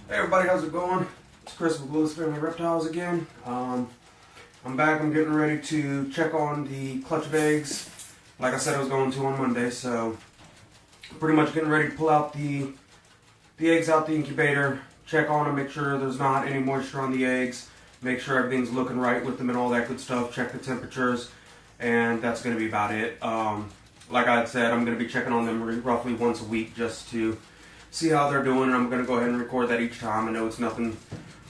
Hey everybody, how's it going? It's Chris with Lewis Family Reptiles again. I'm back. I'm getting ready to check on the clutch of eggs. Like I said, I was going to on Monday, so pretty much getting ready to pull out the eggs out the incubator, check on them, make sure there's not any moisture on the eggs, make sure everything's looking right with them and all that good stuff, check the temperatures, and that's going to be about it. Like I had said, I'm going to be checking on them roughly once a week just to see how they're doing, and I'm going to go ahead and record that each time. I know it's nothing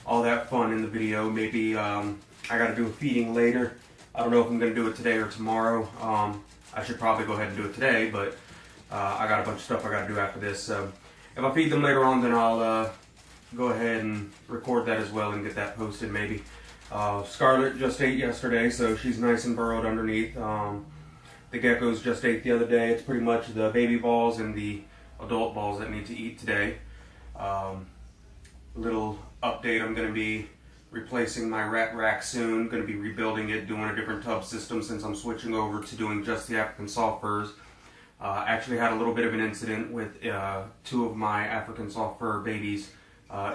all that fun in the video. Maybe I got to do a feeding later. I don't know if I'm going to do it today or tomorrow. I should probably go ahead and do it today, but I got a bunch of stuff I got to do after this. So if I feed them later on, then I'll go ahead and record that as well and get that posted maybe. Scarlett just ate yesterday, so she's nice and burrowed underneath. The geckos just ate the other day. It's pretty much the baby balls and the adult balls that need to eat today. Little update, I'm going to be replacing my rat rack soon. Going to be rebuilding it, doing a different tub system since I'm switching over to doing just the African soft furs. Actually had a little bit of an incident with two of my African soft fur babies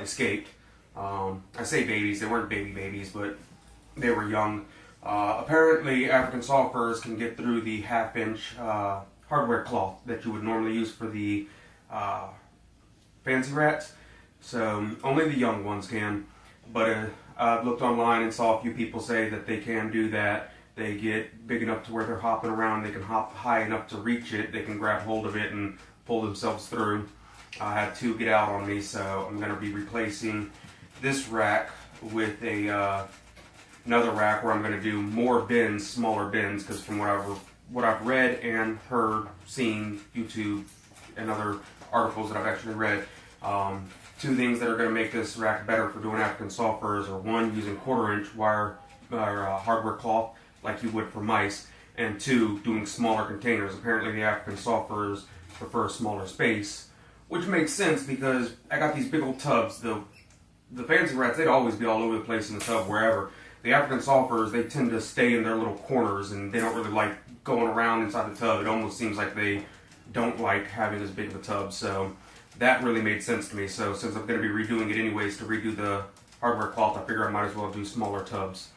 escaped. I say babies, they weren't babies, but they were young. Apparently African soft furs can get through the half-inch hardware cloth that you would normally use for the fancy rats. So only the young ones can, but I've looked online and saw a few people say that they can do that. They get big enough to where they're hopping around, they can hop high enough to reach it, they can grab hold of it and pull themselves through. I had two get out on me, so I'm going to be replacing this rack with another rack where I'm going to do more bins, smaller bins, because from what I've read and heard, seen, YouTube, and other articles that I've actually read, two things that are going to make this rack better for doing African soft furs are one, using 1/4-inch wire or hardware cloth like you would for mice, and two, doing smaller containers. Apparently the African soft furs prefer smaller space, which makes sense because I got these big old tubs. The fancy rats, they'd always be all over the place in the tub, wherever. The African soft furs, they tend to stay in their little corners and they don't really like going around inside the tub. It almost seems like they don't like having as big of a tub, so that really made sense to me. So since I'm going to be redoing it anyways to redo the hardware cloth, I figure I might as well do smaller tubs.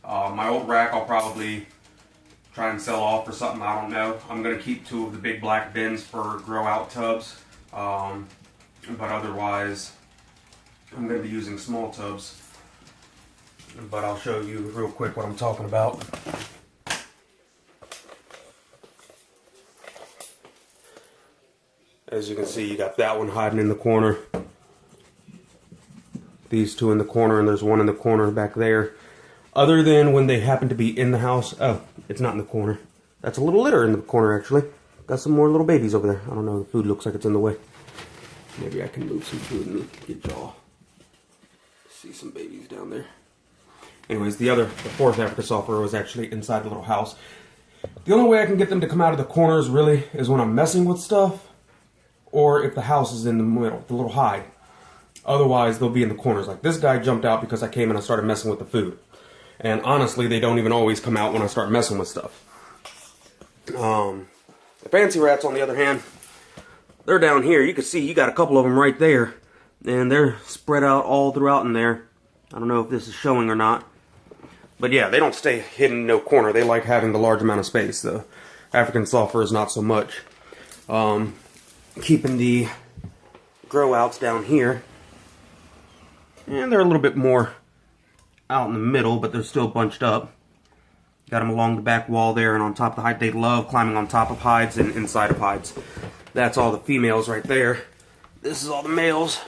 My old rack I'll probably try and sell off for something, I don't know. I'm going to keep two of the big black bins for grow out tubs, but otherwise I'm going to be using small tubs. But I'll show you real quick what I'm talking about. As you can see, you got that one hiding in the corner. These two in the corner, and there's one in the corner back there. Other than when they happen to be in the house. Oh, it's not in the corner. That's a little litter in the corner, actually. Got some more little babies over there. I don't know, the food looks like it's in the way. Maybe I can move some food and get y'all see some babies down there. Anyways, the fourth African soft fur was actually inside the little house. The only way I can get them to come out of the corners really is when I'm messing with stuff, or if the house is in the middle, the little hide. Otherwise, they'll be in the corners. Like this guy jumped out because I came and I started messing with the food. And honestly, they don't even always come out when I start messing with stuff. The fancy rats, on the other hand, they're down here. You can see you got a couple of them right there. And they're spread out all throughout in there. I don't know if this is showing or not. But yeah, they don't stay hidden in no corner. They like having the large amount of space. The African soft fur is not so much. Keeping the grow outs down here. And they're a little bit more out in the middle, but they're still bunched up. Got them along the back wall there and on top of the hide. They love climbing on top of hides and inside of hides. That's all the females right there. This is all the males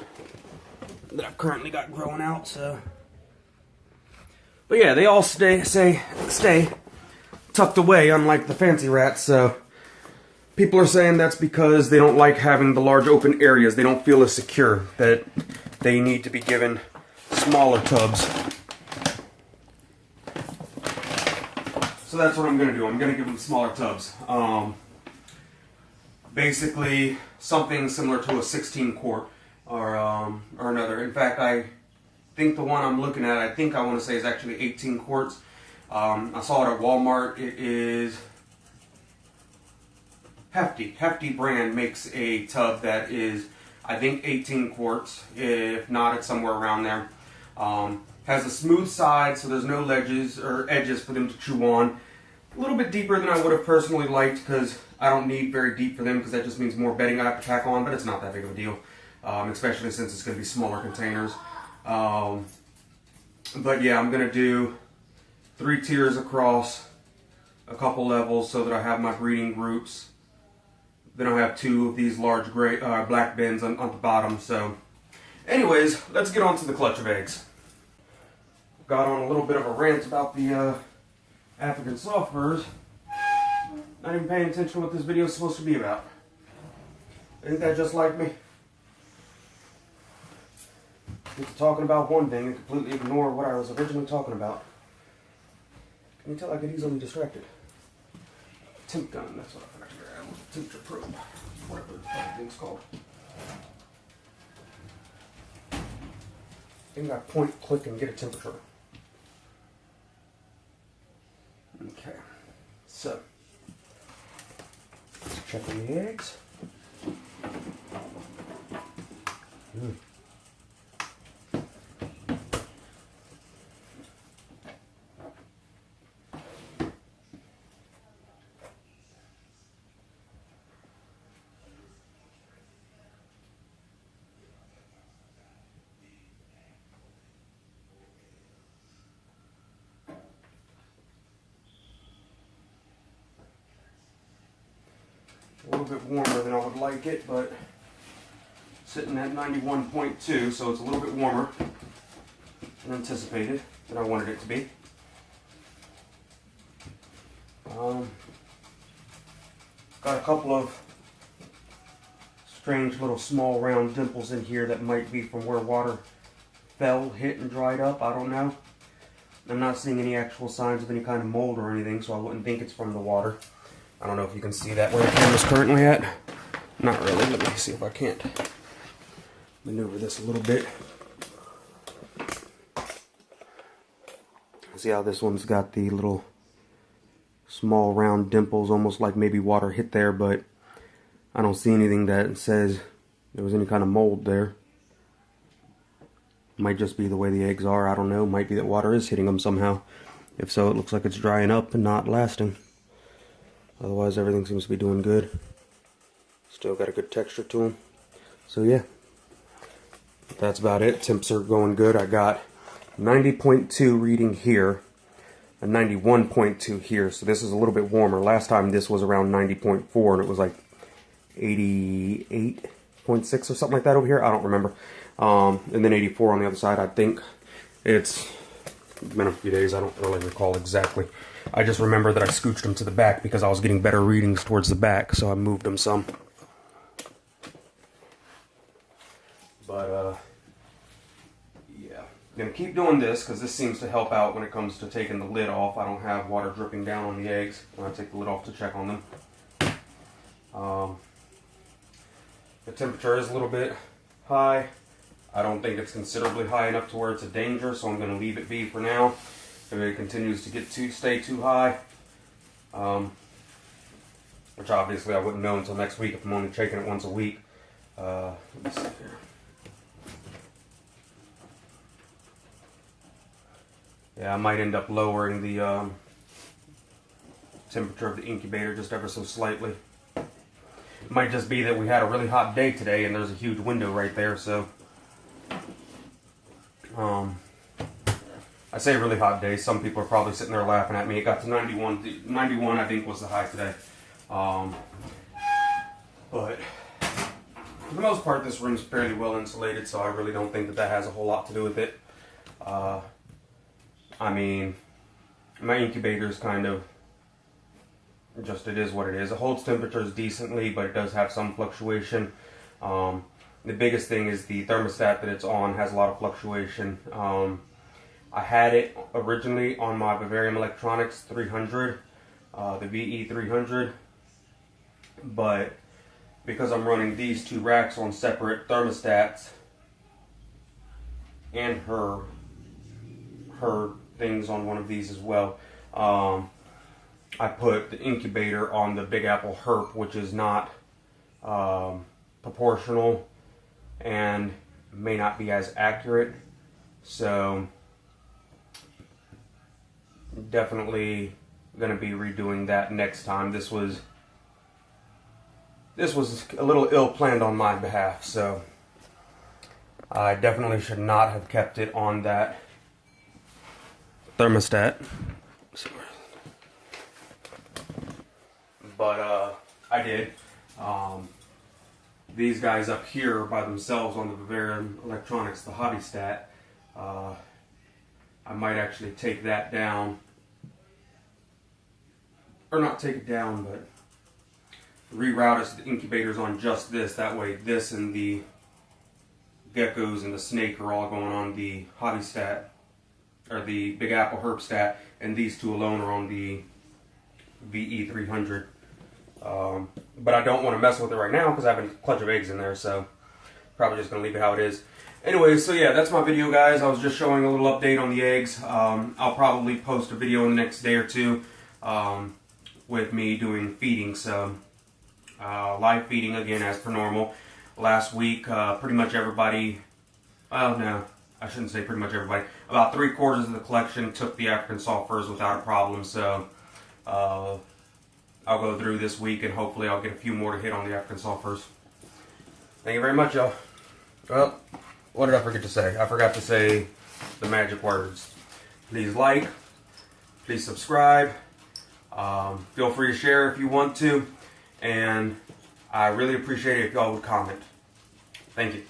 that I've currently got growing out, so. But yeah, they all stay tucked away, unlike the fancy rats, so. People are saying that's because they don't like having the large open areas. They don't feel as secure, that they need to be given smaller tubs. So that's what I'm going to do. I'm going to give them smaller tubs. Basically, something similar to a 16 quart or another. In fact, I think the one I'm looking at, I want to say is actually 18 quarts. I saw it at Walmart. It is Hefty brand makes a tub that is I think 18 quarts. If not, it's somewhere around there. Has a smooth side, so there's no ledges or edges for them to chew on. A little bit deeper than I would have personally liked, because I don't need very deep for them, because that just means more bedding I have to pack on, but it's not that big of a deal, especially since it's going to be smaller containers. But yeah, I'm going to do 3 tiers across a couple levels so that I have my breeding groups. Then I'll have 2 of these large gray black bins on the bottom. So anyways, let's get on to the clutch of eggs. Got on a little bit of a rant about the African soft furs. Not even paying attention to what this video is supposed to be about. Isn't that just like me? Get to talking about one thing and completely ignore what I was originally talking about. Can you tell I get easily distracted? Temp gun, that's what I forgot to grab. Temperature probe, whatever the thing's called. I think I point, click, and get a temperature. Okay, so let's check on the eggs. A little bit warmer than I would like it, but sitting at 91.2, so it's a little bit warmer than anticipated, than I wanted it to be. Got a couple of strange little small round dimples in here that might be from where water fell, hit, and dried up. I don't know. I'm not seeing any actual signs of any kind of mold or anything, so I wouldn't think it's from the water. I don't know if you can see that where the camera's currently at. Not really. Let me see if I can't maneuver this a little bit. See how this one's got the little small round dimples, almost like maybe water hit there, but I don't see anything that says there was any kind of mold there. Might just be the way the eggs are. I don't know. Might be that water is hitting them somehow. If so, it looks like it's drying up and not lasting. Otherwise, everything seems to be doing good. Still got a good texture to them. So yeah, that's about it. Temps are going good. I got 90.2 reading here, and 91.2 here. So this is a little bit warmer. Last time this was around 90.4, and it was like 88.6 or something like that over here. I don't remember. And then 84 on the other side. I think it's been a few days. I don't really recall exactly. I just remember that I scooched them to the back because I was getting better readings towards the back, so I moved them some. But, yeah. I'm going to keep doing this because this seems to help out when it comes to taking the lid off. I don't have water dripping down on the eggs when I take the lid off to check on them. The temperature is a little bit high. I don't think it's considerably high enough to where it's a danger, so I'm going to leave it be for now. If it continues to stay too high, which obviously I wouldn't know until next week if I'm only checking it once a week. Let me see here. Yeah, I might end up lowering the temperature of the incubator just ever so slightly. It might just be that we had a really hot day today and there's a huge window right there, so I say really hot day. Some people are probably sitting there laughing at me. It got to 91. 91, I think, was the high today. But for the most part, this room's fairly well insulated, so I really don't think that has a whole lot to do with it. I mean, my incubator is kind of just, it is what it is. It holds temperatures decently, but it does have some fluctuation. The biggest thing is the thermostat that it's on has a lot of fluctuation. I had it originally on my Bavarium Electronics 300, the VE300, but because I'm running these 2 racks on separate thermostats and her things on one of these as well, I put the incubator on the Big Apple Herp, which is not proportional and may not be as accurate. So definitely going to be redoing that next time. This was a little ill planned on my behalf, so I definitely should not have kept it on that thermostat. But I did. These guys up here by themselves on the Bavarian Electronics, the hobby stat, I might actually take that down. Or not take it down, but reroute us to the incubators on just this. That way this and the geckos and the snake are all going on the hobby stat, or the Big Apple herb stat, and these two alone are on the VE300. But I don't want to mess with it right now because I have a clutch of eggs in there, so probably just going to leave it how it is. Anyway, so yeah, that's my video, guys. I was just showing a little update on the eggs. I'll probably post a video in the next day or two with me doing feeding. So live feeding again as per normal. Last week, pretty much everybody, well, no, I shouldn't say pretty much everybody, about 3/4 of the collection took the African salt furs without a problem. So I'll go through this week and hopefully I'll get a few more to hit on the African salt furs. Thank you very much, y'all. Well, what did I forget to say? I forgot to say the magic words. Please like, please subscribe, feel free to share if you want to, and I really appreciate it if y'all would comment. Thank you.